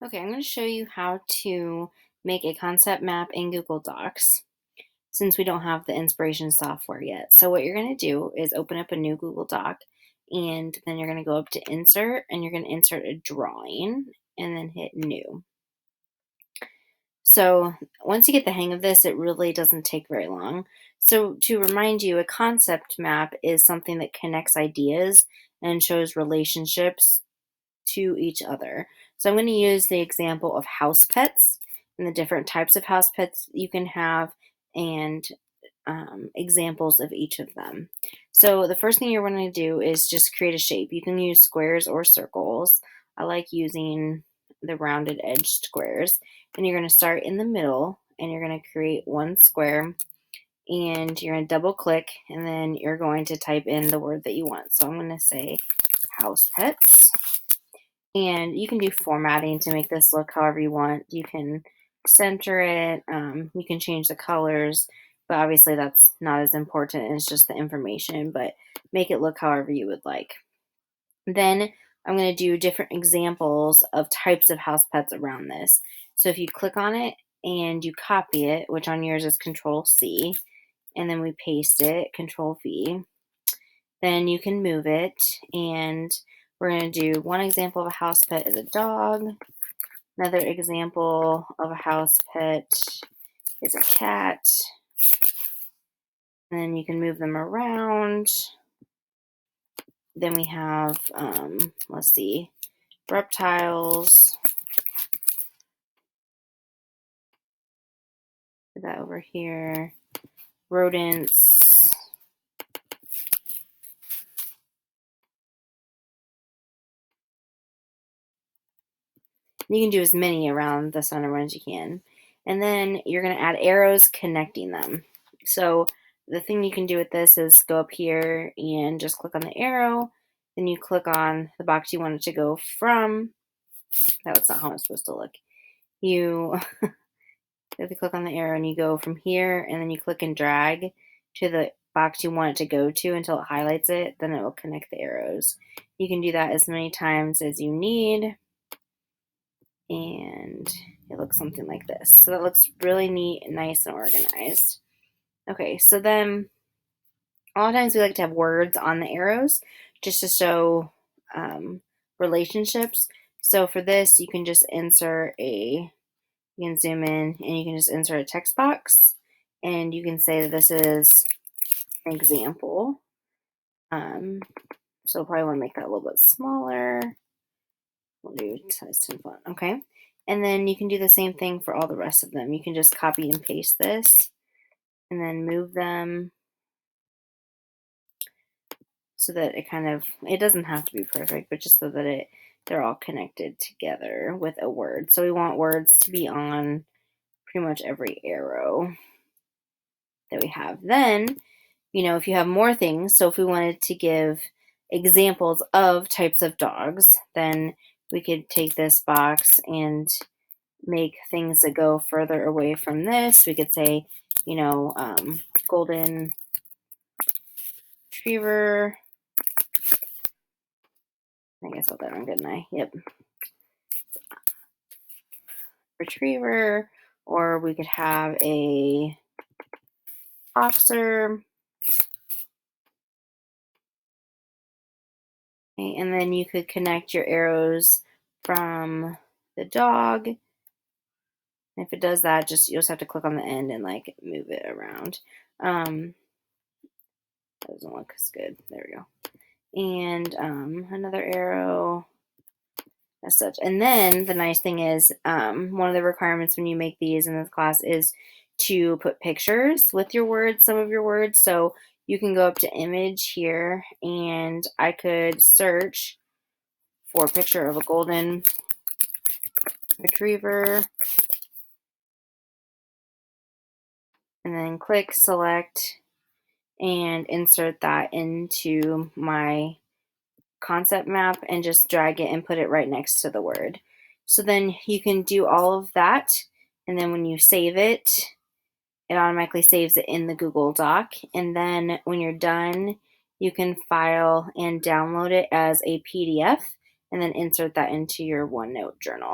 Okay, I'm going to show you how to make a concept map in Google Docs since we don't have the inspiration software yet. So what you're going to do is open up a new Google Doc and then you're going to go up to insert and you're going to insert a drawing and then hit new. So once you get the hang of this, it really doesn't take very long. So to remind you, a concept map is something that connects ideas and shows relationships to each other. So I'm going to use the example of house pets and the different types of house pets you can have and examples of each of them. So the first thing you're going to do is just create a shape. You can use squares or circles. I like using the rounded edge squares. And you're going to start in the middle and you're going to create one square and you're going to double click and then you're going to type in the word that you want. So I'm going to say house pets. And you can do formatting to make this look however you want. You can center it, you can change the colors, but obviously that's not as important as just the information, but make it look however you would like. Then I'm going to do different examples of types of house pets around this. So if you click on it and you copy it, which on yours is Control C, and then we paste it, Control V, then you can move it, and we're going to do one example of a house pet is a dog. Another example of a house pet is a cat. And then you can move them around. Then we have, let's see, reptiles. Put that over here. Rodents. You can do as many around the center one as you can. And then you're going to add arrows connecting them. So the thing you can do with this is go up here and just click on the arrow. Then you click on the box you want it to go from. That's not how it's supposed to look. You have to click on the arrow and you go from here and then you click and drag to the box you want it to go to until it highlights it. Then it will connect the arrows. You can do that as many times as you need. And it looks something like this. So that looks really neat and nice and organized. Okay, so then a lot of times we like to have words on the arrows just to show relationships. So for this, you can just insert you can zoom in and you can just insert a text box and you can say that this is an example. So I'll probably want to make that a little bit smaller. We'll do size 10 font. Okay. And then you can do the same thing for all the rest of them. You can just copy and paste this and then move them so that it doesn't have to be perfect, but just so that they're all connected together with a word. So we want words to be on pretty much every arrow that we have. Then, if you have more things, so if we wanted to give examples of types of dogs, then we could take this box and make things that go further away from this. We could say, golden retriever. I guess I spelled that wrong, didn't I? Yep. Retriever, or we could have a boxer. Okay, and then you could connect your arrows from the dog. And if it does that, you'll just have to click on the end and move it around. That doesn't look as good. There we go. And another arrow as such. And then the nice thing is one of the requirements when you make these in this class is to put pictures with your words, some of your words. So you can go up to image here and I could search for a picture of a golden retriever and then click select and insert that into my concept map and just drag it and put it right next to the word. So then you can do all of that, and then when you save it, it automatically saves it in the Google Doc, and then when you're done, you can file and download it as a PDF and then insert that into your OneNote journal.